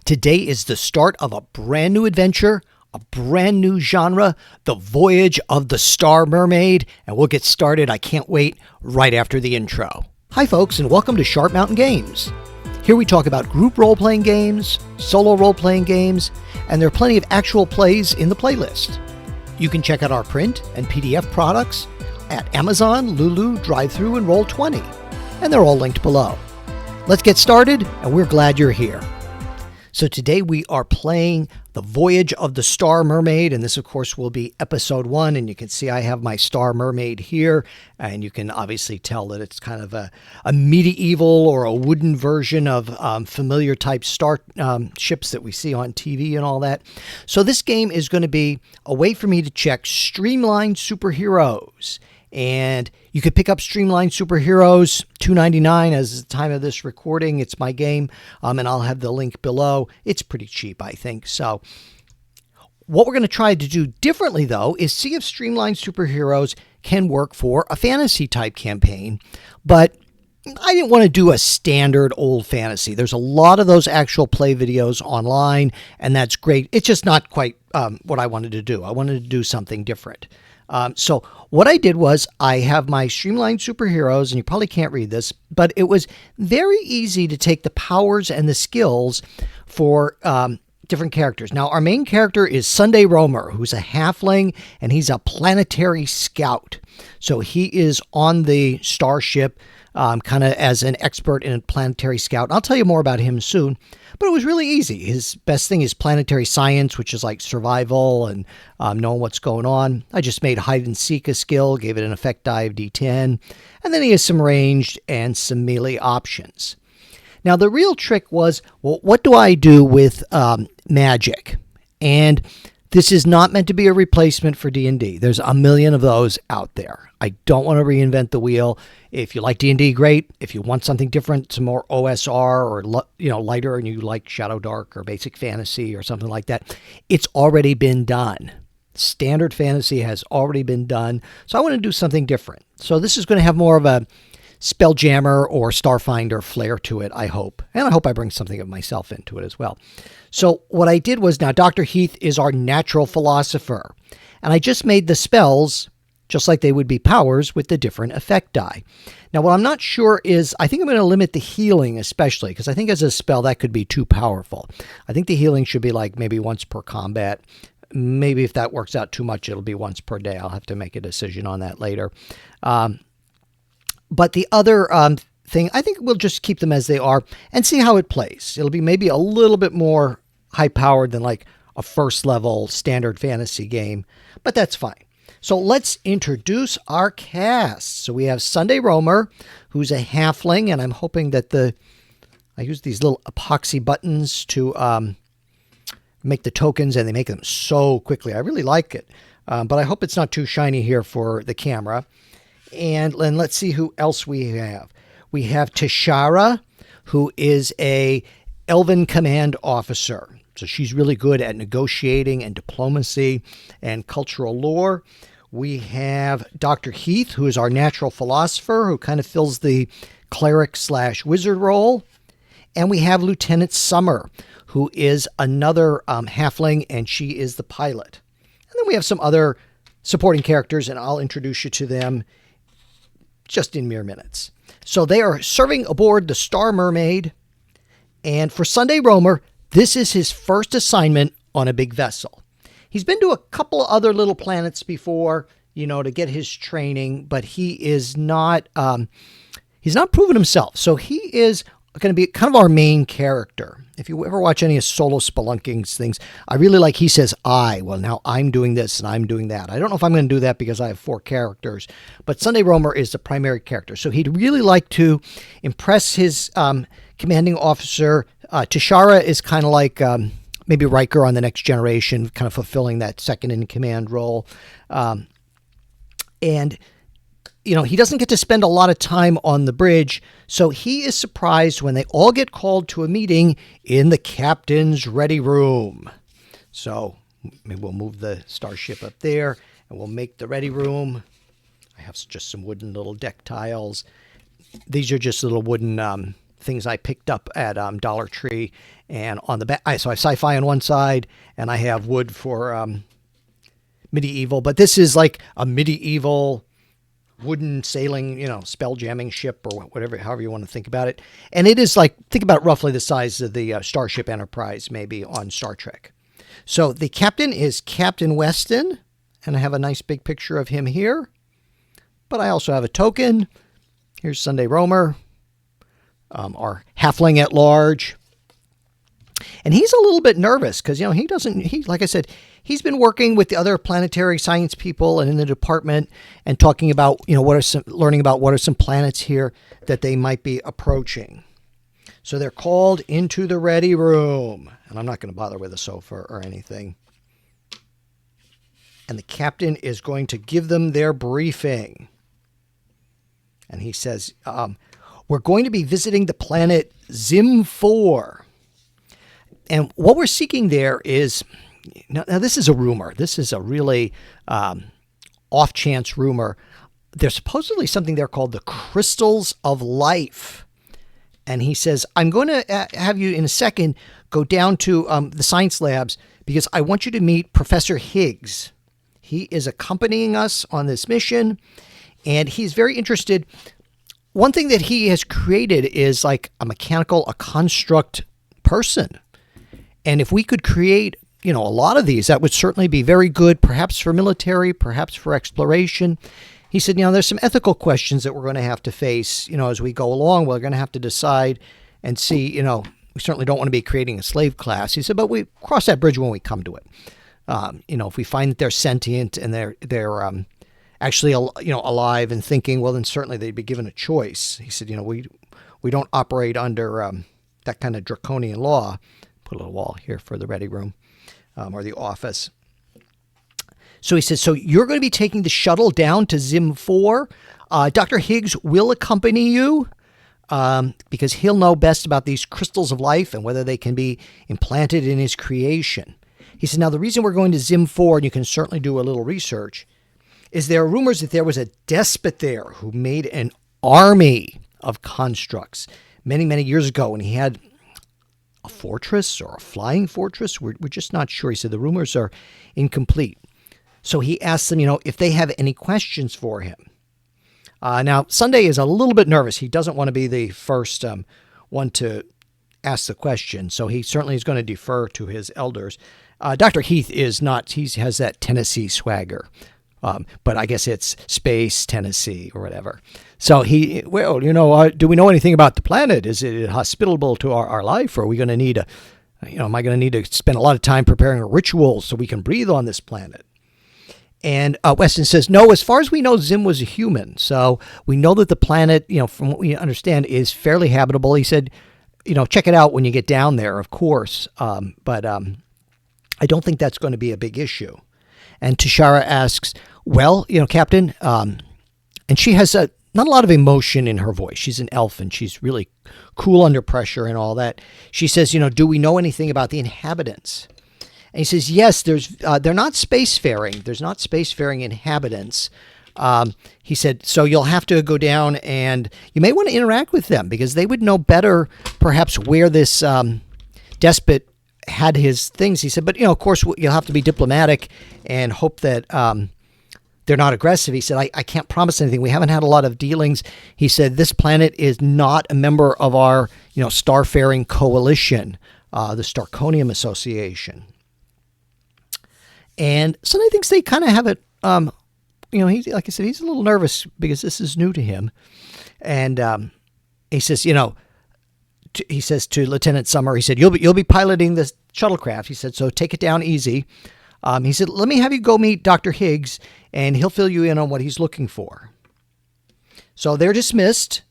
Today is the start of a brand new adventure, a brand new genre, the voyage of the Star Mermaid, and we'll get started, I can't wait, right after the intro. Hi folks, and welcome to Sharp Mountain Games. Here we talk about group role-playing games, solo role-playing games, and there are plenty of actual plays in the playlist. You can check out our print and PDF products at Amazon, Lulu, Drive-Thru, and Roll20, and they're all linked below. Let's get started, and we're glad you're here. So today we are playing The Voyage of the Star Mermaid, and this of course will be episode 1, and you can see I have my Star Mermaid here, and you can obviously tell that it's kind of a medieval or a wooden version of familiar type star ships that we see on TV and all that. So this game is going to be a way for me to check Streamlined Superheroes. And you could pick up Streamlined Superheroes, $2.99 as the time of this recording. It's my game, and I'll have the link below. It's pretty cheap, I think. So what we're going to try to do differently, though, is see if Streamlined Superheroes can work for a fantasy-type campaign. But I didn't want to do a standard old fantasy. There's a lot of those actual play videos online, and that's great. It's just not quite what I wanted to do. I wanted to do something different. So what I did was I have my Streamlined Superheroes, and you probably can't read this, but it was very easy to take the powers and the skills for different characters. Now, our main character is Sunday Roamer, who's a halfling, and he's a planetary scout. So he is on the starship kind of as an expert in planetary scout. I'll tell you more about him soon, but it was really easy. His best thing is planetary science, which is like survival and knowing what's going on. I just made hide and seek a skill, gave it an effect die of D10, and then he has some ranged and some melee options. Now, the real trick was, well, what do I do with magic? And this is not meant to be a replacement for D&D. There's a million of those out there. I don't want to reinvent the wheel. If you like D&D, great. If you want something different, some more OSR or lighter, and you like Shadow Dark or Basic Fantasy or something like that, it's already been done. Standard fantasy has already been done. So I want to do something different. So this is going to have more of a Spelljammer or Starfinder flair to it, I hope. And I hope I bring something of myself into it as well. So what I did was, now Dr. Heath is our natural philosopher. And I just made the spells just like they would be powers with the different effect die. Now what I'm not sure is, I think I'm going to limit the healing especially, because I think as a spell that could be too powerful. I think the healing should be like maybe once per combat. Maybe if that works out too much, it'll be once per day. I'll have to make a decision on that later. But the other thing, I think we'll just keep them as they are and see how it plays. It'll be maybe a little bit more high-powered than like a first-level standard fantasy game, but that's fine. So let's introduce our cast. So we have Sunday Roamer, who's a halfling, and I'm hoping that I use these little epoxy buttons to make the tokens, and they make them so quickly. I really like it, but I hope it's not too shiny here for the camera. And let's see who else we have. We have Tashara, who is a Elven command officer. So she's really good at negotiating and diplomacy and cultural lore. We have Dr. Heath, who is our natural philosopher, who kind of fills the cleric/wizard role. And we have Lieutenant Summer, who is another halfling, and she is the pilot. And then we have some other supporting characters, and I'll introduce you to them just in mere minutes. So they are serving aboard the Star Mermaid, and for Sunday Roamer, this is his first assignment on a big vessel. He's been to a couple of other little planets before, to get his training, but he is not, he's not proven himself. So he is going to be kind of our main character. If you ever watch any of Solo Spelunking things, I really like, he says, well, now I'm doing this and I'm doing that. I don't know if I'm going to do that because I have 4 characters, but Sunday Roamer is the primary character. So he'd really like to impress his commanding officer. Tashara is kind of like maybe Riker on The Next Generation, kind of fulfilling that second-in-command role. And he doesn't get to spend a lot of time on the bridge, so he is surprised when they all get called to a meeting in the captain's ready room. So maybe we'll move the starship up there, and we'll make the ready room. I have just some wooden little deck tiles. These are just little wooden things I picked up at Dollar Tree. And on the back, so I have sci-fi on one side, and I have wood for medieval. But this is like a medieval wooden sailing, spell jamming ship or whatever, however you want to think about it. And it is like, think about roughly the size of the Starship Enterprise, maybe on Star Trek. So the captain is Captain Weston, and I have a nice big picture of him here. But I also have a token. Here's Sunday Romer, our halfling at large. And he's a little bit nervous because, like I said, he's been working with the other planetary science people and in the department and talking about, learning about what are some planets here that they might be approaching. So they're called into the ready room. And I'm not going to bother with a sofa or anything. And the captain is going to give them their briefing. And he says, we're going to be visiting the planet Zim 4. And what we're seeking there is, now this is a rumor. This is a really off-chance rumor. There's supposedly something there called the crystals of life. And he says, I'm going to have you in a second go down to the science labs because I want you to meet Professor Higgs. He is accompanying us on this mission, and he's very interested. One thing that he has created is like a construct person. And if we could create, a lot of these, that would certainly be very good, perhaps for military, perhaps for exploration. He said, there's some ethical questions that we're going to have to face, as we go along. We're going to have to decide and see, we certainly don't want to be creating a slave class. He said, but we cross that bridge when we come to it. If we find that they're sentient and they're actually, alive and thinking, well, then certainly they'd be given a choice. He said, we don't operate under that kind of draconian law. Put a little wall here for the ready room or the office. So he says, so you're going to be taking the shuttle down to Zim 4. Dr. Higgs will accompany you because he'll know best about these crystals of life and whether they can be implanted in his creation. He said, now the reason we're going to Zim 4, and you can certainly do a little research, is there are rumors that there was a despot there who made an army of constructs many, many years ago, and he had a fortress or a flying fortress. We're just not sure. He said the rumors are incomplete. So he asked them, if they have any questions for him. Now, Sunday is a little bit nervous. He doesn't want to be the first one to ask the question. So he certainly is going to defer to his elders. Dr. Heath is not. He has that Tennessee swagger. But I guess it's Space Tennessee or whatever. So do we know anything about the planet? Is it hospitable to our life? Or are we going to need am I going to need to spend a lot of time preparing a ritual so we can breathe on this planet? And Weston says, no, as far as we know, Zim was a human. So we know that the planet, from what we understand, is fairly habitable. He said, check it out when you get down there, of course. But I don't think that's going to be a big issue. And Tashara asks, well, Captain, and she has not a lot of emotion in her voice. She's an elf, and she's really cool under pressure and all that. She says, do we know anything about the inhabitants? And he says, yes, they're not spacefaring. There's not spacefaring inhabitants. He said, so you'll have to go down and you may want to interact with them because they would know better perhaps where this despot had his things. He said, but, of course, you'll have to be diplomatic and hope that they're not aggressive. He said, I can't promise anything. We haven't had a lot of dealings. He said, this planet is not a member of our, starfaring coalition, the Starconium Association. And Sunday thinks they kind of have it, like I said, he's a little nervous because this is new to him. And he says, he says to Lieutenant Summer, he said, you'll be piloting this shuttlecraft. He said, so take it down easy. He said, let me have you go meet Dr. Higgs, and he'll fill you in on what he's looking for. So they're dismissed,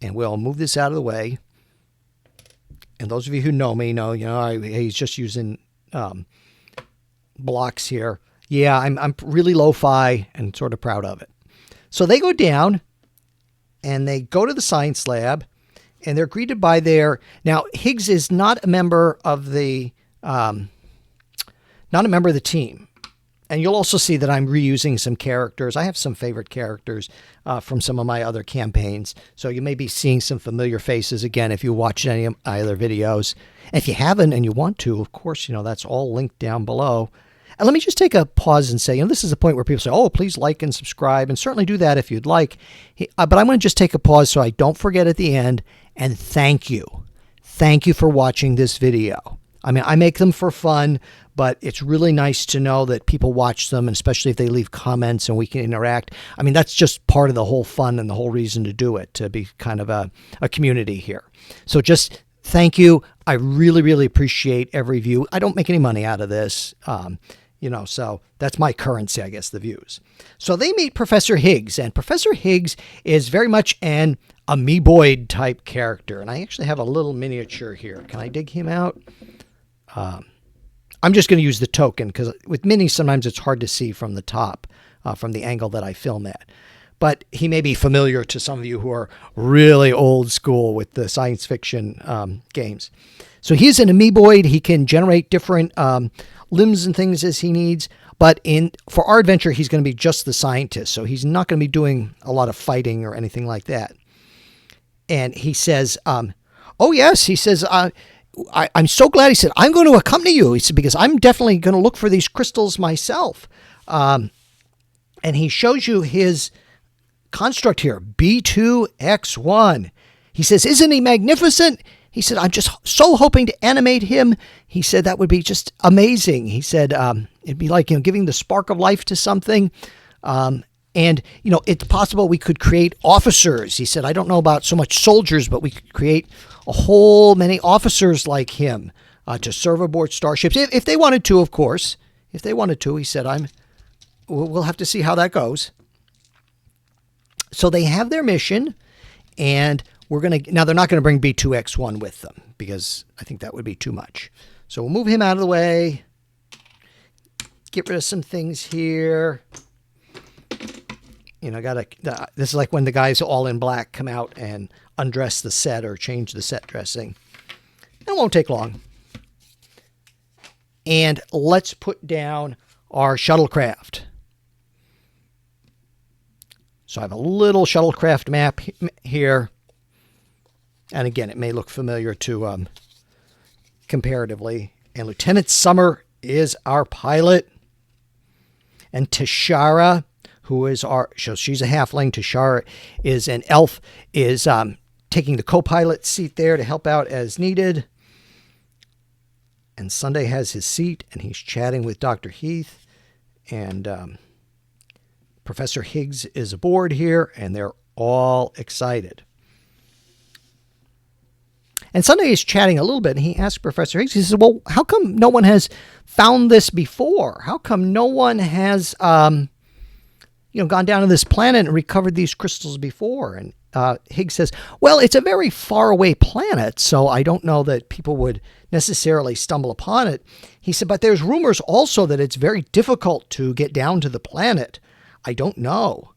and we'll move this out of the way. And those of you who know me know, he's just using blocks here. Yeah, I'm really lo-fi and sort of proud of it. So they go down, and they go to the science lab, and they're greeted by now Higgs is not a member of the team. And you'll also see that I'm reusing some characters. I have some favorite characters from some of my other campaigns. So you may be seeing some familiar faces again if you watch any of my other videos. And if you haven't and you want to, of course, that's all linked down below. And let me just take a pause and say, this is the point where people say, oh, please like and subscribe. And certainly do that if you'd like. But I'm going to just take a pause so I don't forget at the end. And thank you. Thank you for watching this video. I mean, I make them for fun, but it's really nice to know that people watch them, and especially if they leave comments and we can interact. I mean, that's just part of the whole fun and the whole reason to do it, to be kind of a community here. So just thank you. I really, really appreciate every view. I don't make any money out of this, so that's my currency, I guess, the views. So they meet Professor Higgs, and Professor Higgs is very much an amoeboid type character. And I actually have a little miniature here. Can I dig him out? I'm just going to use the token because with minis, sometimes it's hard to see from the top, from the angle that I film at. But he may be familiar to some of you who are really old school with the science fiction games. So he's an amoeboid. He can generate different limbs and things as he needs. But for our adventure, he's going to be just the scientist. So he's not going to be doing a lot of fighting or anything like that. And he says, oh, yes, he says, I'm so glad. He said, I'm going to accompany you. He said, because I'm definitely going to look for these crystals myself. And he shows you his construct here, B2X1. He says, isn't he magnificent? He said, I'm just so hoping to animate him. He said, that would be just amazing. He said, it'd be like, giving the spark of life to something. And, it's possible we could create officers. He said, I don't know about so much soldiers, but we could create a whole many officers like him to serve aboard starships. If they wanted to, of course. If they wanted to, he said, we'll have to see how that goes. So they have their mission, and now they're not going to bring B2X1 with them because I think that would be too much. So we'll move him out of the way. Get rid of some things here. This is like when the guys all in black come out and undress the set or change the set dressing. It won't take long. And let's put down our shuttlecraft. So I have a little shuttlecraft map here. And again, it may look familiar to comparatively. And Lieutenant Summer is our pilot. And Tashara, who is she's a halfling. Tashara is an elf, is taking the co-pilot seat there to help out as needed. And Sunday has his seat, and he's chatting with Dr. Heath. And Professor Higgs is aboard here, and they're all excited. And Sunday is chatting a little bit, and he asks Professor Higgs, he says, well, how come no one has found this before? How come no one has gone down to this planet and recovered these crystals before? And Higgs says, well, it's a very far away planet, so I don't know that people would necessarily stumble upon it. He said, but there's rumors also that it's very difficult to get down to the planet. I don't know.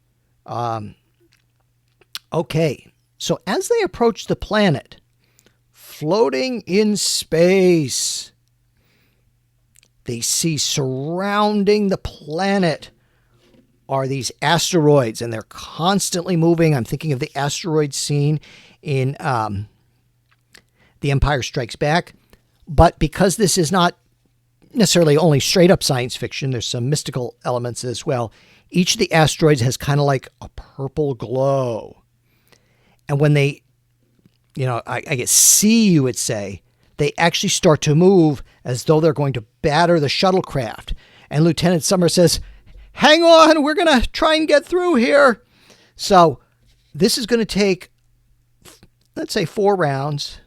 Okay, so as they approach the planet, floating in space, they see surrounding the planet are these asteroids, and they're constantly moving. I'm thinking of the asteroid scene in The Empire Strikes Back. But because this is not necessarily only straight up science fiction, there's some mystical elements as well. Each of the asteroids has kind of like a purple glow. And when they, I guess see, you would say, they actually start to move as though they're going to batter the shuttlecraft. And Lieutenant Summer says, hang on, we're going to try and get through here. So this is going to take, let's say, 4 rounds.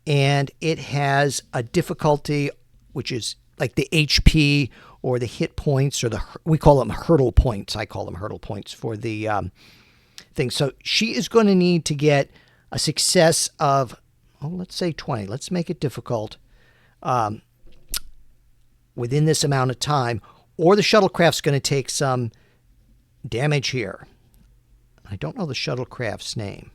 And it has a difficulty, which is like the HP or the hit points, or we call them hurdle points. I call them hurdle points for the thing. So she is going to need to get a success of, let's say 20. Let's make it difficult within this amount of time, or the shuttlecraft's going to take some damage here. I don't know the shuttlecraft's name.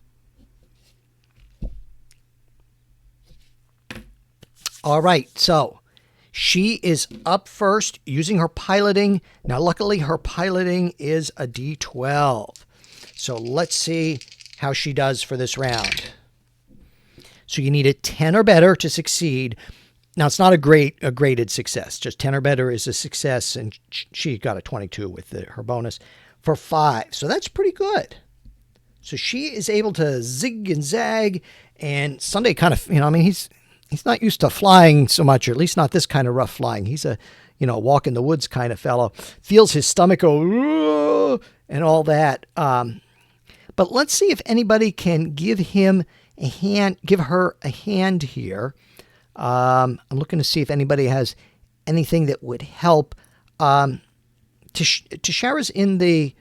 All right, so She is up first using her piloting. Now, luckily, her piloting is a D12. So let's see how she does for this round. So you need a 10 or better to succeed. Now, it's not a graded success. Just 10 or better is a success, and she got a 22 with her bonus for 5. So that's pretty good. So she is able to zig and zag, and Sunday kind of, I mean, he's not used to flying so much, or at least not this kind of rough flying. He's a, walk in the woods kind of fellow. Feels his stomach go, and all that. But let's see if anybody can give him a hand, give her a hand here. I'm looking to see if anybody has anything that would help. Tashara's in the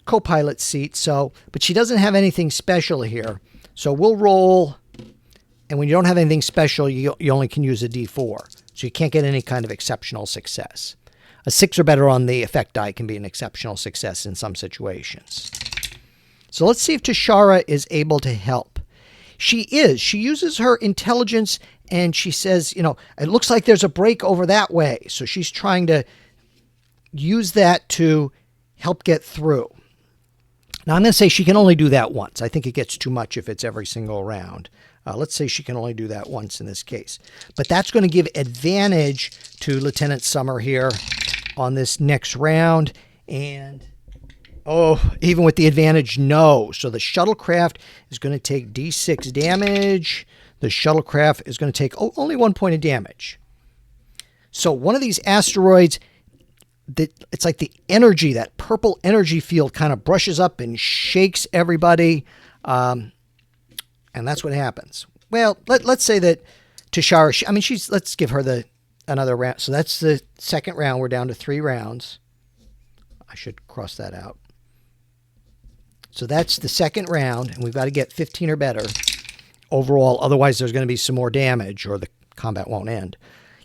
co-pilot seat, but she doesn't have anything special here. So we'll roll, and when you don't have anything special, you only can use a D4. So you can't get any kind of exceptional success. A 6 or better on the effect die can be an exceptional success in some situations. So let's see if Tashara is able to help. She is. She uses her intelligence, and she says, it looks like there's a break over that way. So she's trying to use that to help get through. Now, I'm going to say she can only do that once. I think it gets too much if it's every single round. Let's say she can only do that once in this case. But that's going to give advantage to Lieutenant Summer here on this next round. And, even with the advantage, no. So the shuttlecraft is going to take D6 damage. The shuttlecraft is going to take only 1 point of damage. So one of these asteroids, it's like the energy, that purple energy field kind of brushes up and shakes everybody. And that's what happens. Well, let's say that Tashara, let's give her another round. So that's the second round. We're down to 3 rounds. I should cross that out. So that's the second round, and we've got to get 15 or better overall. Otherwise, there's going to be some more damage, or the combat won't end.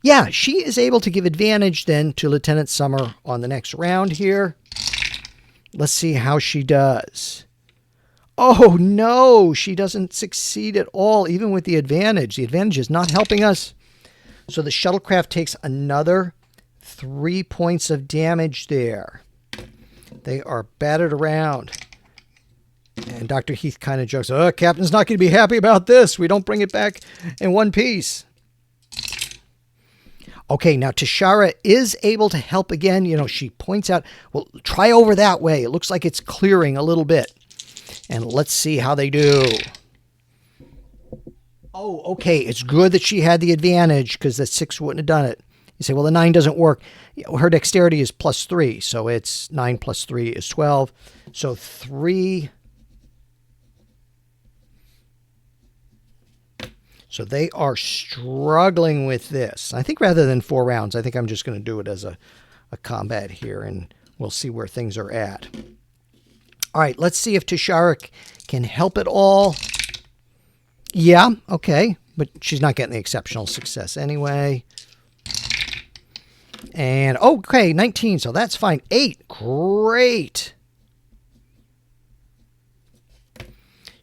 Yeah, she is able to give advantage then to Lieutenant Summer on the next round here. Let's see how she does. Oh, no, she doesn't succeed at all, even with the advantage. The advantage is not helping us. So the shuttlecraft takes another 3 points of damage there. They are battered around. And Dr. Heath kind of jokes, Captain's not going to be happy about this. We don't bring it back in one piece. Okay, now Tashara is able to help again. She points out, well, try over that way. It looks like it's clearing a little bit. And let's see how they do. Oh, okay, it's good that she had the advantage because the 6 wouldn't have done it. You say, well, the 9 doesn't work. Her dexterity is +3, so it's 9 + 3 is 12. So 3... So they are struggling with this. I think rather than 4 rounds, I think I'm just going to do it as a combat here, and we'll see where things are at. All right, let's see if Tashara can help at all. Yeah, okay, but she's not getting the exceptional success anyway. And, okay, 19, so that's fine. 8, great.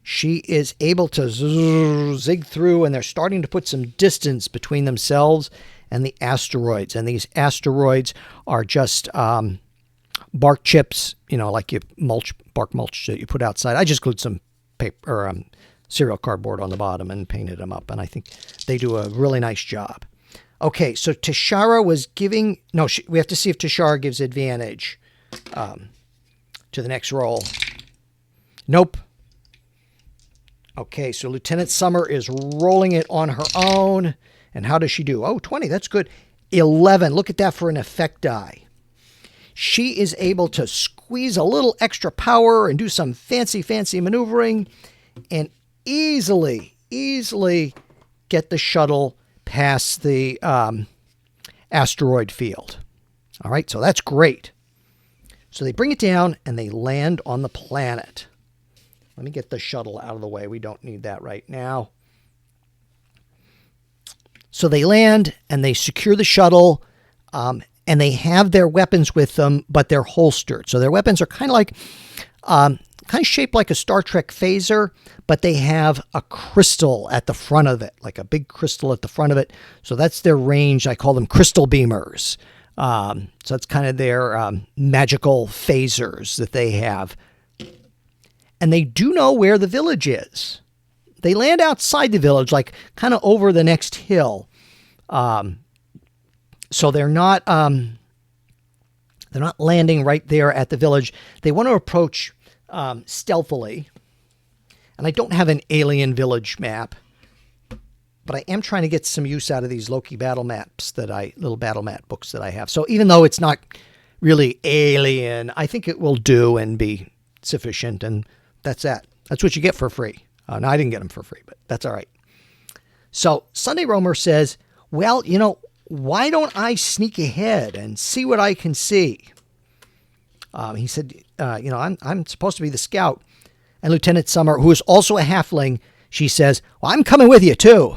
She is able to zig through, and they're starting to put some distance between themselves and the asteroids. And these asteroids are just bark chips, like bark mulch that you put outside. I just glued some paper or cereal cardboard on the bottom and painted them up, and I think they do a really nice job. Okay, so Tashara was giving... No, we have to see if Tashara gives advantage to the next roll. Nope. Okay, so Lieutenant Summer is rolling it on her own. And how does she do? 20, that's good. 11, look at that for an effect die. She is able to squeeze a little extra power and do some fancy maneuvering and easily get the shuttle past the asteroid field. All right, so that's great. So they bring it down and they land on the planet. Let me get the shuttle out of the way. We don't need that right now. So they land and they secure the shuttle, and they have their weapons with them, but they're holstered. So their weapons are kind of like kind of shaped like a Star Trek phaser, but they have a crystal at the front of it, like a big crystal at the front of it. So that's their range. I call them crystal beamers. So that's kind of their magical phasers that they have. And they do know where the village is. They land outside the village, like kind of over the next hill. So they're not landing right there at the village. They want to approach stealthily. And I don't have an alien village map, but I am trying to get some use out of these Loki battle maps little battle map books that I have. So even though it's not really alien, I think it will do and be sufficient. And that's that. That's what you get for free. No, I didn't get them for free, but that's all right. So Sunday Roamer says, well, why don't I sneak ahead and see what I can see? He said, I'm supposed to be the scout. And Lieutenant Summer, who is also a halfling, she says, well, I'm coming with you too.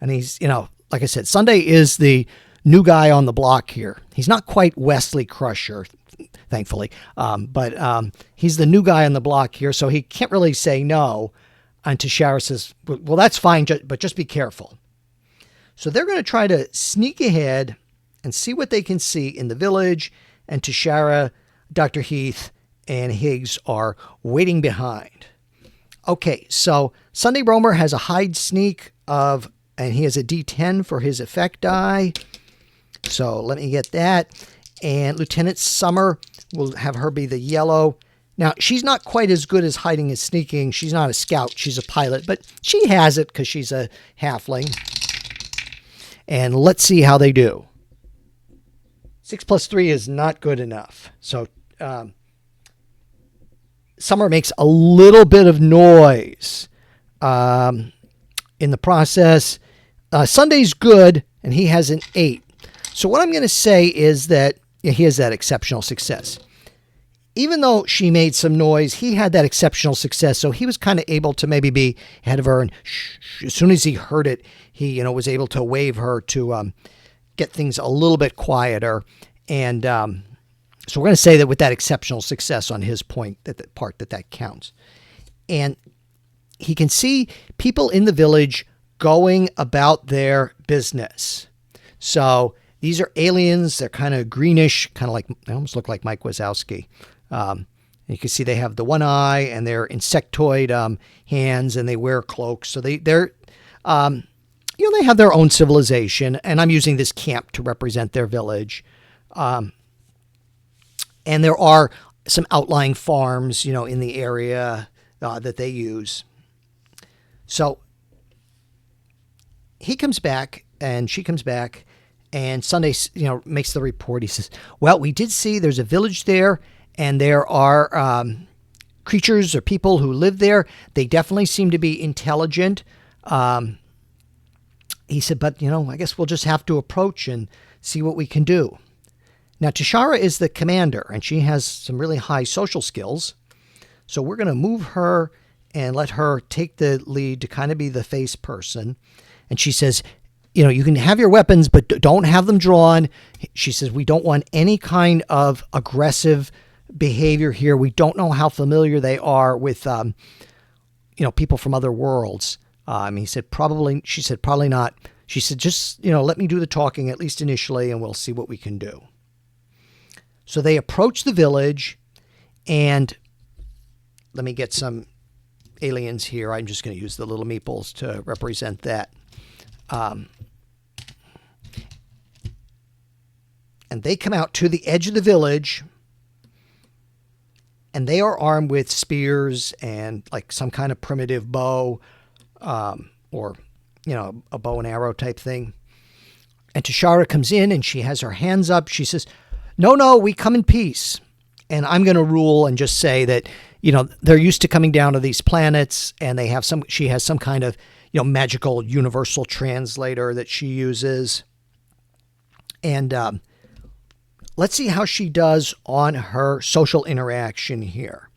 And he's, like I said, Sunday is the new guy on the block here. He's not quite Wesley Crusher, thankfully, but he's the new guy on the block here, so he can't really say no. And Tashara says, well, that's fine, but just be careful. So they're going to try to sneak ahead and see what they can see in the village. And Tashara, Dr. Heath, and Higgs are waiting behind. Okay, so Sunday Roamer has a hide sneak and he has a D10 for his effect die. So let me get that. And Lieutenant Summer will have her be the yellow. Now, she's not quite as good as hiding and sneaking. She's not a scout. She's a pilot, but she has it because she's a halfling. And let's see how they do. 6 + 3 is not good enough. So Summer makes a little bit of noise in the process. Sunday's good, and he has an 8. So what I'm going to say is that he has that exceptional success. Even though she made some noise, he had that exceptional success. So he was kind of able to maybe be ahead of her. And as soon as he heard it, he was able to wave her to get things a little bit quieter. And so we're going to say that with that exceptional success on his point, that counts. And he can see people in the village going about their business. So these are aliens. They're kind of greenish, kind of like, they almost look like Mike Wazowski. You can see they have the one eye and they're insectoid hands, and they wear cloaks. So they're they have their own civilization, and I'm using this camp to represent their village. And there are some outlying farms, in the area that they use. So he comes back and she comes back, and Sunday, makes the report. He says, well, we did see there's a village there, and there are creatures or people who live there. They definitely seem to be intelligent. He said, but, I guess we'll just have to approach and see what we can do. Now, Tashara is the commander, and she has some really high social skills. So we're going to move her and let her take the lead to kind of be the face person. And she says, you can have your weapons, but don't have them drawn. She says, we don't want any kind of aggressive behavior here. We don't know how familiar they are with, people from other worlds. She said, probably not. She said, just, let me do the talking, at least initially, and we'll see what we can do. So they approach the village, and let me get some aliens here. I'm just going to use the little meeples to represent that. And they come out to the edge of the village, and they are armed with spears and like some kind of primitive bow, or, a bow and arrow type thing. And Tashara comes in and she has her hands up. She says, no, we come in peace. And I'm going to rule and just say that, they're used to coming down to these planets, and she has some kind of, magical universal translator that she uses. And let's see how she does on her social interaction here.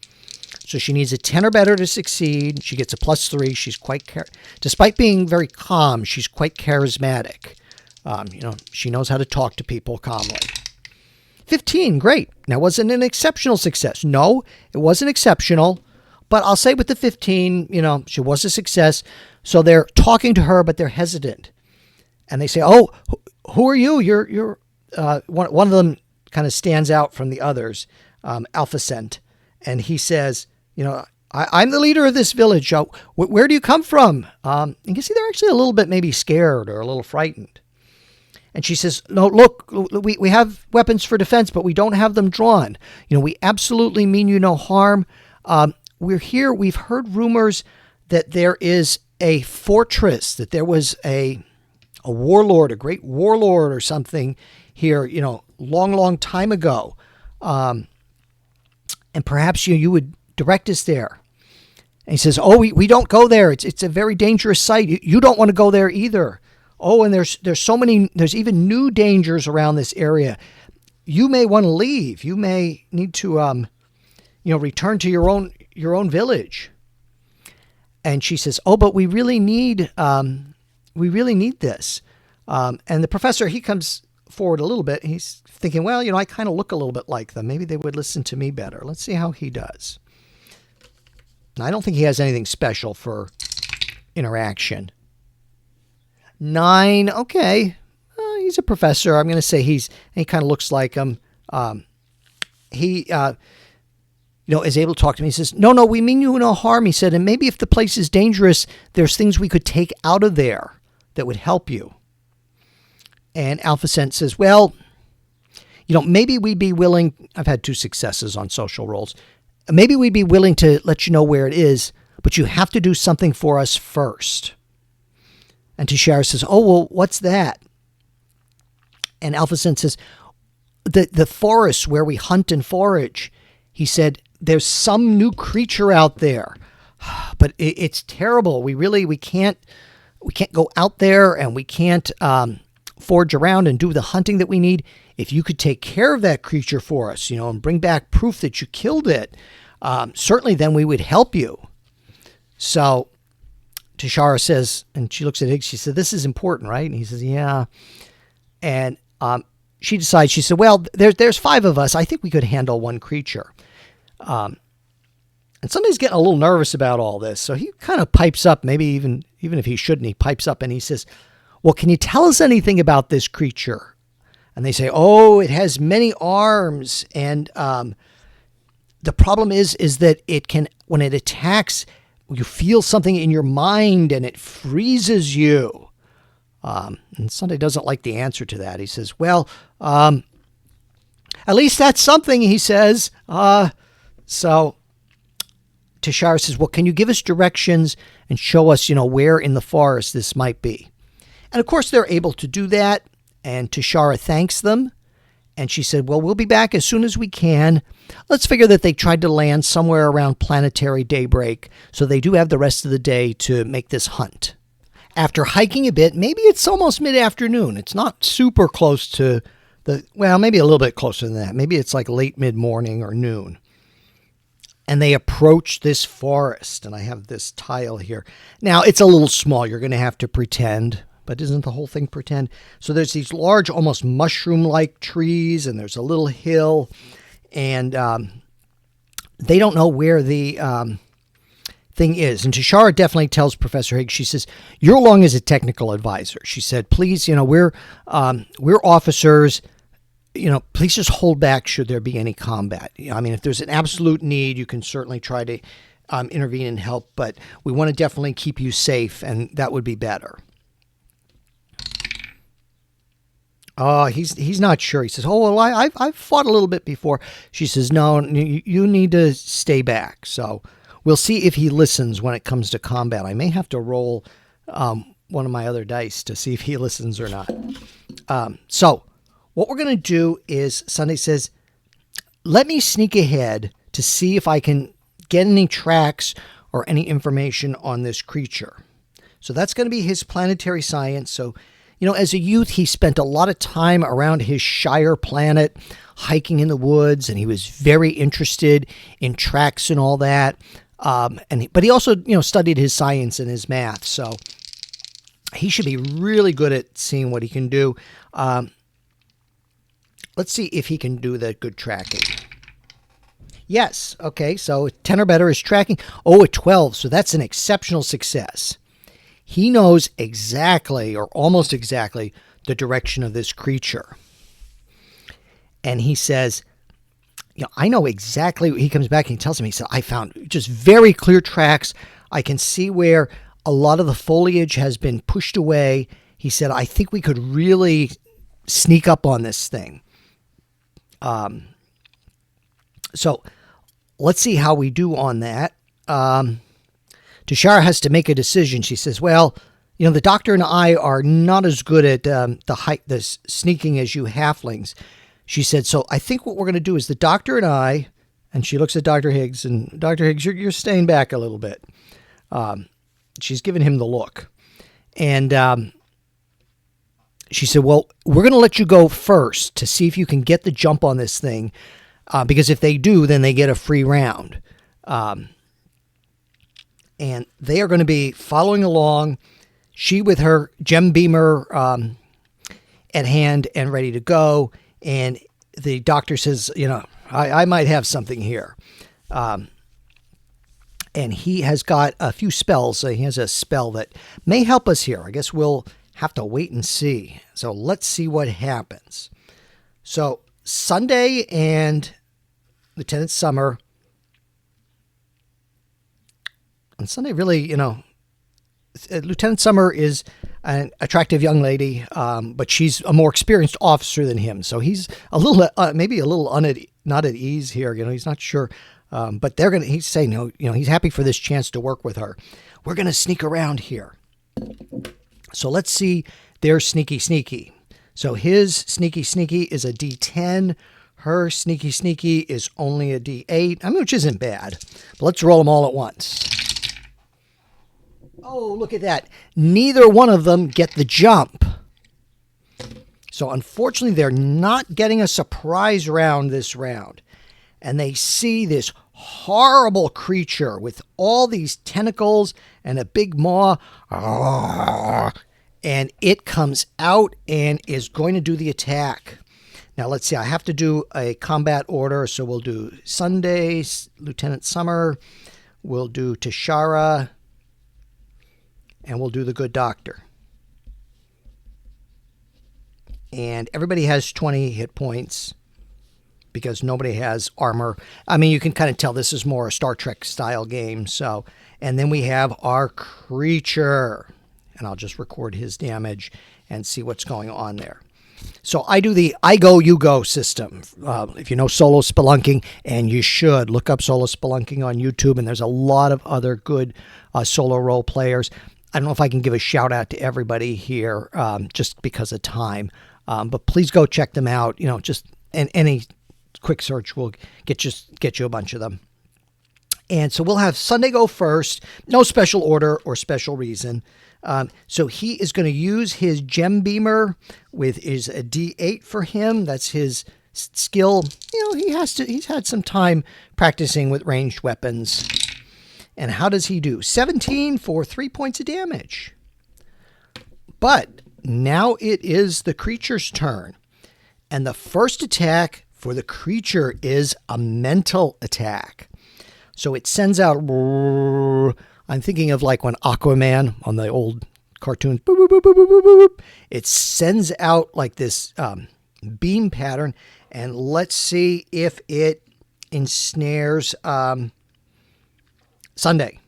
So she needs a 10 or better to succeed. She gets a +3. She's despite being very calm, she's quite charismatic. She knows how to talk to people calmly. 15, great. Now, was it an exceptional success? No, it wasn't exceptional. But I'll say with the 15, she was a success. So they're talking to her, but they're hesitant. And they say, oh, who are you? You're one of them kind of stands out from the others, Alphacent. And he says, I'm the leader of this village. Where do you come from? You can see they're actually a little bit maybe scared or a little frightened. And she says, no, look, we have weapons for defense, but we don't have them drawn. We absolutely mean you no harm. We're here. We've heard rumors that there is a fortress, that there was a warlord, a great warlord or something here, long time ago. And perhaps you would direct us there. And he says, oh, we don't go there. It's a very dangerous site. You don't want to go there either. Oh, and there's so many, there's even new dangers around this area. You may want to leave. You may need to, return to your own village. And she says, oh, but we really need this. And the professor, he comes forward a little bit. He's thinking, well, I kind of look a little bit like them. Maybe they would listen to me better. Let's see how he does. And I don't think he has anything special for interaction. 9, okay. He's a professor. I'm going to say he kind of looks like him. He is able to talk to me. He says, no, we mean you no harm, he said. And maybe if the place is dangerous, there's things we could take out of there that would help you. And Alphacent says, well, maybe we'd be willing. I've had 2 successes on social roles. Maybe we'd be willing to let you know where it is, but you have to do something for us first. And Tashara says, oh, well, what's that? And Alphacent says, the forest where we hunt and forage. He said, there's some new creature out there, but it's terrible. We can't go out there, and we can't forage around and do the hunting that we need. If you could take care of that creature for us, and bring back proof that you killed it, certainly then we would help you. So Tashara says, and she looks at Higgs, she said, this is important, right? And he says, yeah. And she decides, she said, well, there's 5 of us. I think we could handle one creature. And Sunday's getting a little nervous about all this. So he kind of pipes up, maybe even if he shouldn't, he pipes up and he says, well, can you tell us anything about this creature? And they say, oh, it has many arms. And the problem is that it can, when it attacks, you feel something in your mind and it freezes you. And Sunday doesn't like the answer to that. He says, well, at least that's something, he says. So Tashara says, well, can you give us directions and show us, where in the forest this might be? And of course, they're able to do that. And Tashara thanks them. And she said, well, we'll be back as soon as we can. Let's figure that they tried to land somewhere around planetary daybreak. So they do have the rest of the day to make this hunt. After hiking a bit, maybe it's almost mid-afternoon. It's not super close to maybe a little bit closer than that. Maybe it's like late mid-morning or noon. And they approach this forest. And I have this tile here. Now, it's a little small. You're going to have to pretend. But isn't the whole thing pretend? So there's these large, almost mushroom-like trees. And there's a little hill. And they don't know where the thing is. And Tashara definitely tells Professor Higgs, she says, you're along as a technical advisor. She said, please, we're officers. Please just hold back should there be any combat. If there's an absolute need, you can certainly try to intervene and help, but we want to definitely keep you safe, and that would be better. He's not sure. He says, oh, well, I've fought a little bit before. She says, no, you need to stay back. So we'll see if he listens when it comes to combat. I may have to roll one of my other dice to see if he listens or not. So what we're going to do is, Sunday says, let me sneak ahead to see if I can get any tracks or any information on this creature. So that's going to be his planetary science. So, as a youth, he spent a lot of time around his Shire planet, hiking in the woods, and he was very interested in tracks and all that. But he also, studied his science and his math. So he should be really good at seeing what he can do. Let's see if he can do the good tracking. Yes. Okay, so 10 or better is tracking. Oh, a 12. So that's an exceptional success. He knows exactly, or almost exactly, the direction of this creature. And he says, I know exactly. He comes back and he tells me, he said, I found just very clear tracks. I can see where a lot of the foliage has been pushed away. He said, I think we could really sneak up on this thing. So let's see how we do on that. Tashara has to make a decision. She says, well, the doctor and I are not as good at the sneaking as you halflings. She said, so I think what we're going to do is the doctor and I, and she looks at Dr. Higgs, and Dr. Higgs, you're staying back a little bit. She's giving him the look. And she said, well, we're going to let you go first to see if you can get the jump on this thing. Because if they do, then they get a free round. And they are going to be following along. She with her gem beamer at hand and ready to go. And the doctor says, I might have something here. And he has got a few spells. So he has a spell that may help us here. I guess we'll have to wait and see. So let's see what happens. So Sunday and Lieutenant Summer. On Sunday, really, Lieutenant Summer is an attractive young lady, but she's a more experienced officer than him. So he's a little, maybe a little not at ease here. He's not sure. But he's saying, he's happy for this chance to work with her. We're going to sneak around here. So let's see their sneaky. So his sneaky is a D10. Her sneaky is only a D8, which isn't bad. But let's roll them all at once. Oh, look at that. Neither one of them get the jump. So unfortunately, they're not getting a surprise round this round. And they see this horrible creature with all these tentacles and a big maw. And it comes out and is going to do the attack. Now, let's see. I have to do a combat order. So we'll do Sunday, Lieutenant Summer. We'll do Tashara. And we'll do the good doctor. And everybody has 20 hit points because nobody has armor. You can kind of tell this is more a Star Trek style game. So, and then we have our creature. And I'll just record his damage and see what's going on there. So I do the I go, you go system. If you know solo spelunking, and you should, look up solo spelunking on YouTube. And there's a lot of other good solo role players. I don't know if I can give a shout out to everybody here just because of time. But please go check them out. Just any quick search will get you a bunch of them. And so we'll have Sunday go first. No special order or special reason. So he is going to use his gem beamer is a D8 for him. That's his skill. He's had some time practicing with ranged weapons. And how does he do? 17 for 3 points of damage. But now it is the creature's turn. And the first attack for the creature is a mental attack. So it sends out, I'm thinking of like when Aquaman on the old cartoons, boop, boop, boop, boop, boop, boop, boop. It sends out like this beam pattern. And let's see if it ensnares Sunday.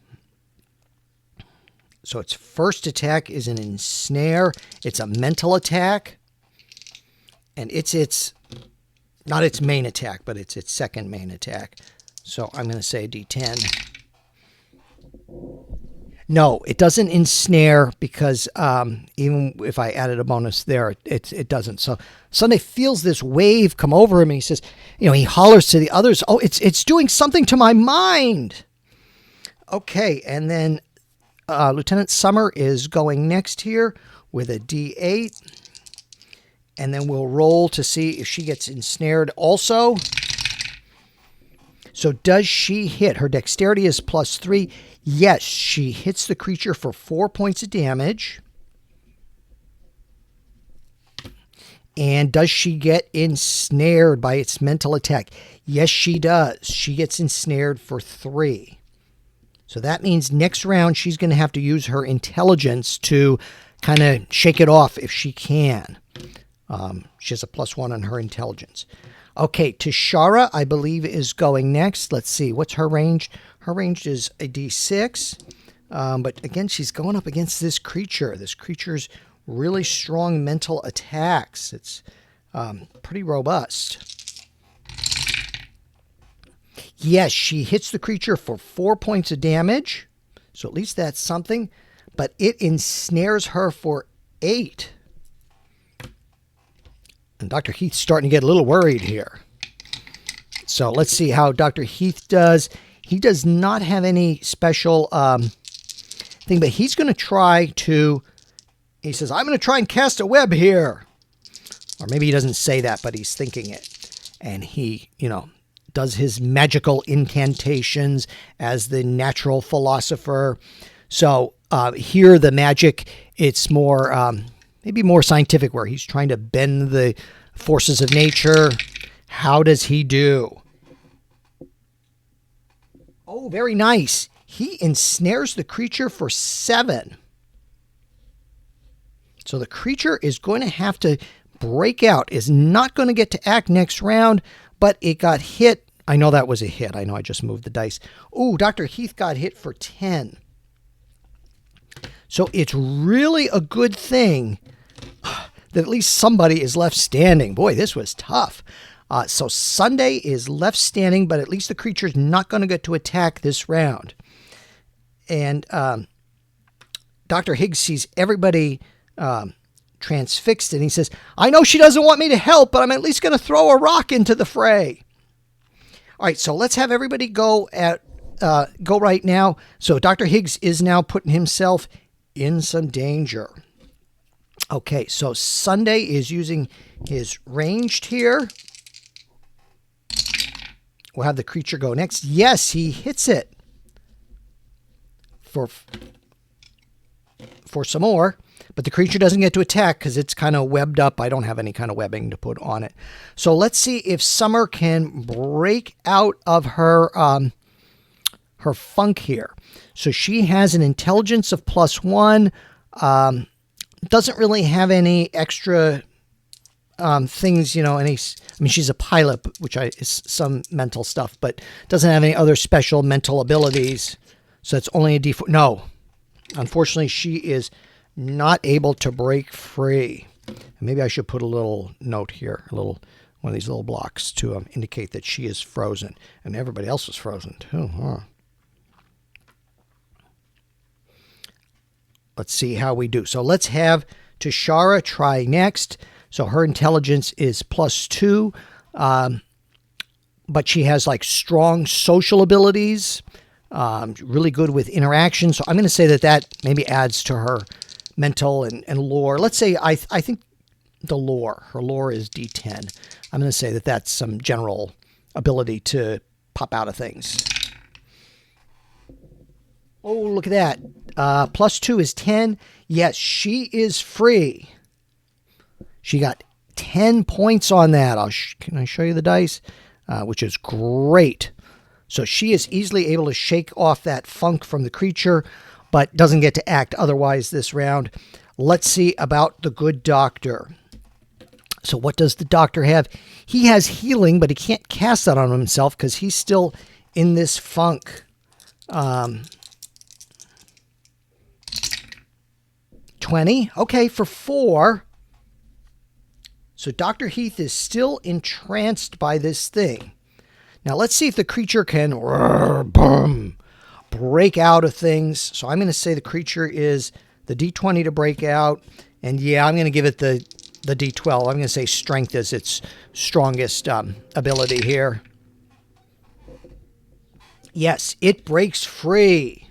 So its first attack is an ensnare. It's a mental attack. And it's not its main attack, but it's its second main attack. So I'm going to say D10. No, it doesn't ensnare because even if I added a bonus there, it doesn't. So Sunday feels this wave come over him and he says, he hollers to the others, oh, it's doing something to my mind. Okay, and then Lieutenant Summer is going next here with a D8. And then we'll roll to see if she gets ensnared also. So does she hit? Her dexterity is +3. Yes, she hits the creature for 4 points of damage. And does she get ensnared by its mental attack? Yes, she does. She gets ensnared for 3. So that means next round she's going to have to use her intelligence to kind of shake it off if she can. She has a +1 on her intelligence. Okay, Tashara, I believe, is going next. Let's see. What's her range? Her range is a D6. But again, she's going up against this creature. This creature's really strong mental attacks. It's pretty robust. Yes, she hits the creature for 4 points of damage. So at least that's something. But it ensnares her for 8. And Dr. Heath's starting to get a little worried here. So let's see how Dr. Heath does. He does not have any special thing, but he's going to try to... He says, I'm going to try and cast a web here. Or maybe he doesn't say that, but he's thinking it. And he, does his magical incantations as the natural philosopher. So here the magic, it's more, maybe more scientific, where he's trying to bend the forces of nature. How does he do? Oh, very nice. He ensnares the creature for 7. So the creature is going to have to break out, is not going to get to act next round, but it got hit. I know that was a hit. I know I just moved the dice. Oh, Dr. Heath got hit for 10. So it's really a good thing that at least somebody is left standing. Boy, this was tough. So Sunday is left standing, but at least the creature's not going to get to attack this round. And Dr. Higgs sees everybody transfixed, and he says, I know she doesn't want me to help, but I'm at least going to throw a rock into the fray. All right, so let's have everybody go right now. So Dr. Higgs is now putting himself in some danger. Okay, so Sunday is using his ranged here. We'll have the creature go next. Yes, he hits it for some more. But the creature doesn't get to attack because it's kind of webbed up. I don't have any kind of webbing to put on it. So let's see if Summer can break out of her her funk here. So she has an intelligence of +1. Doesn't really have any extra things, she's a pilot, which is some mental stuff, but doesn't have any other special mental abilities. So it's only a D4. No, unfortunately, she is not able to break free. Maybe I should put a little note here, one of these little blocks to indicate that she is frozen. And everybody else is frozen too, huh? Let's see how we do. So let's have Tashara try next. So her intelligence is +2, but she has strong social abilities, really good with interaction. So I'm going to say that maybe adds to her mental and lore. Let's say I think her lore is D10. I'm going to say that that's some general ability to pop out of things. Oh, look at that. +2 is 10. Yes, she is free. She got 10 points on that. Can I show you the dice? Which is great. So she is easily able to shake off that funk from the creature, but doesn't get to act otherwise this round. Let's see about the good doctor. So what does the doctor have? He has healing, but he can't cast that on himself because he's still in this funk. 20. Okay, for 4. So Dr. Heath is still entranced by this thing. Now let's see if the creature can break out of things. So I'm going to say the creature is the D20 to break out. And yeah, I'm going to give it the D12. I'm going to say strength is its strongest ability here. Yes, it breaks free.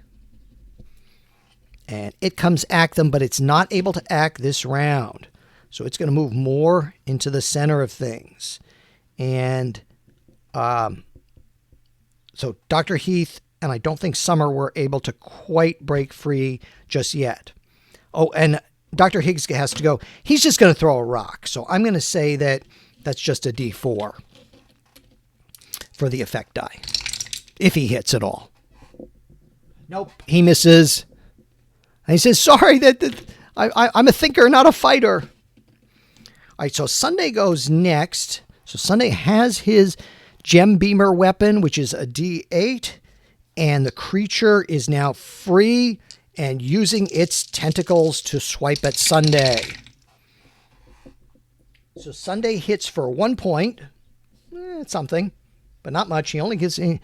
And it comes at them, but it's not able to act this round. So it's going to move more into the center of things. And so Dr. Heath and I don't think Summer were able to quite break free just yet. Oh, and Dr. Higgs has to go. He's just going to throw a rock. So I'm going to say that that's just a D4 for the effect die, if he hits at all. Nope, he misses. And he says, sorry, I'm a thinker, not a fighter. All right, so Sunday goes next. So Sunday has his gem beamer weapon, which is a D8. And the creature is now free and using its tentacles to swipe at Sunday. So Sunday hits for 1 point. It's something, but not much. He only gives a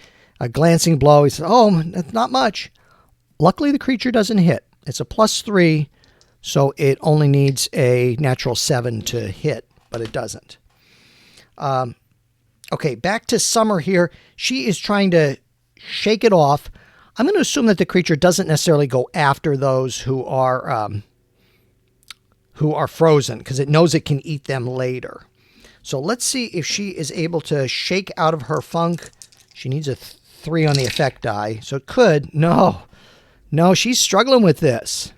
glancing blow. He says, oh, that's not much. Luckily, the creature doesn't hit. It's a +3, so it only needs a natural 7 to hit, but it doesn't. Okay, back to Summer here. She is trying to shake it off. I'm going to assume that the creature doesn't necessarily go after those who are frozen, because it knows it can eat them later. So let's see if she is able to shake out of her funk. She needs a 3 on the effect die, so it could. No, she's struggling with this.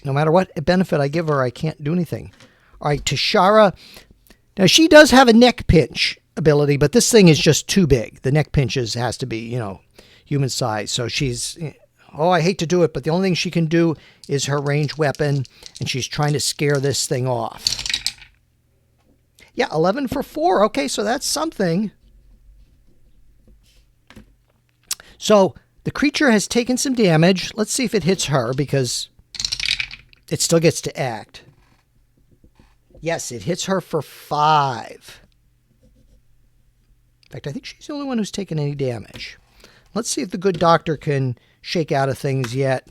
No matter what benefit I give her, I can't do anything. All right, Tashara. Now, she does have a neck pinch ability, but this thing is just too big. The neck pinches has to be, human size. So she's, I hate to do it, but the only thing she can do is her ranged weapon, and she's trying to scare this thing off. Yeah, 11 for 4. Okay, so that's something. So the creature has taken some damage. Let's see if it hits her, because it still gets to act. Yes, it hits her for 5. In fact, I think she's the only one who's taken any damage. Let's see if the good doctor can shake out of things yet.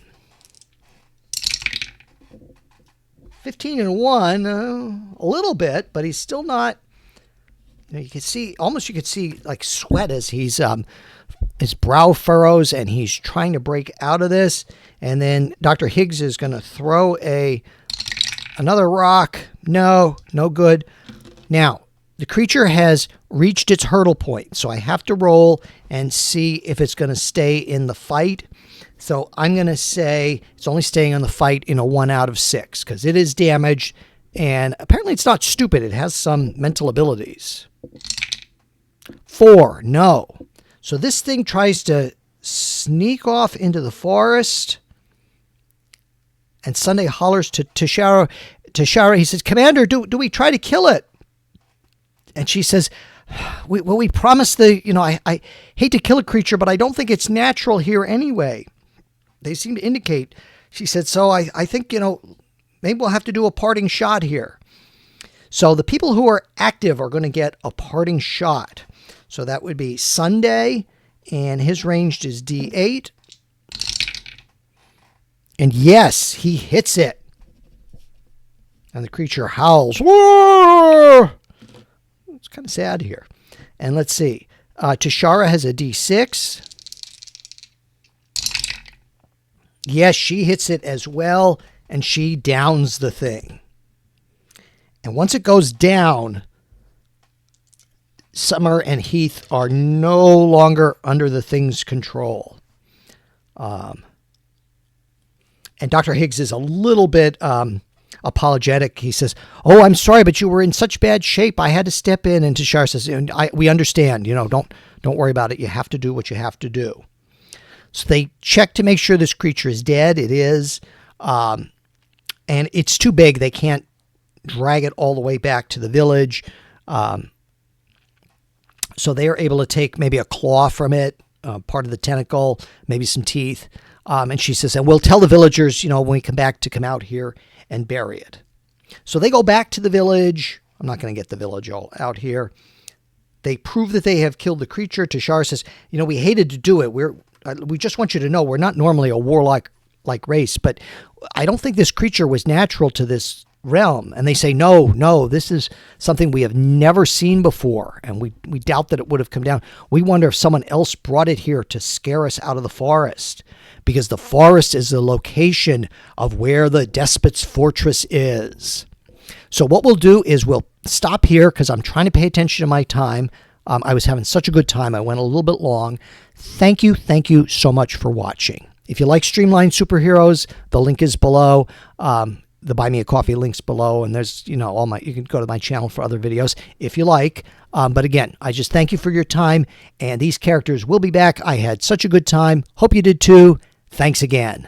15 and 1, a little bit, but he's still not. You can see, almost you could see like sweat as he's his brow furrows, and he's trying to break out of this. And then Dr. Higgs is going to throw another rock. No good. Now, the creature has reached its hurdle point, so I have to roll and see if it's going to stay in the fight. So I'm going to say it's only staying on the fight in a 1 out of 6, because it is damaged, and apparently it's not stupid. It has some mental abilities. 4, no. So this thing tries to sneak off into the forest, and Sunday hollers to Tashara. He says, Commander, do we try to kill it? And she says, we promised I hate to kill a creature, but I don't think it's natural here anyway. They seem to indicate. She said, so I think, maybe we'll have to do a parting shot here. So the people who are active are going to get a parting shot. So that would be Sunday, and his ranged is D8. And yes, he hits it. And the creature howls. Whoa! It's kind of sad here. And let's see. Tashara has a D6. Yes, she hits it as well, and she downs the thing. And once it goes down, Summer and Heath are no longer under the thing's control. And Dr. Higgs is a little bit apologetic. He says, oh, I'm sorry, but you were in such bad shape. I had to step in. And Tashara says, we understand, don't worry about it. You have to do what you have to do. So they check to make sure this creature is dead. It is. And it's too big. They can't drag it all the way back to the village. So they are able to take maybe a claw from it, part of the tentacle, maybe some teeth. And she says, and we'll tell the villagers, when we come back, to come out here and bury it. So they go back to the village. I'm not going to get the village all out here. They prove that they have killed the creature. Tashara says, we hated to do it. We just want you to know we're not normally a warlock-like race, but I don't think this creature was natural to this realm. And they say, no, this is something we have never seen before, and we doubt that it would have come down. We wonder if someone else brought it here to scare us out of the forest, because the forest is the location of where the despot's fortress is. So what we'll do is we'll stop here, because I'm trying to pay attention to my time. I was having such a good time. I went a little bit long. Thank you so much for watching. If you like Streamlined Superheroes, the link is below. The Buy Me a Coffee link's below, and there's, you can go to my channel for other videos if you like. But again, I just thank you for your time, and these characters will be back. I had such a good time. Hope you did too. Thanks again.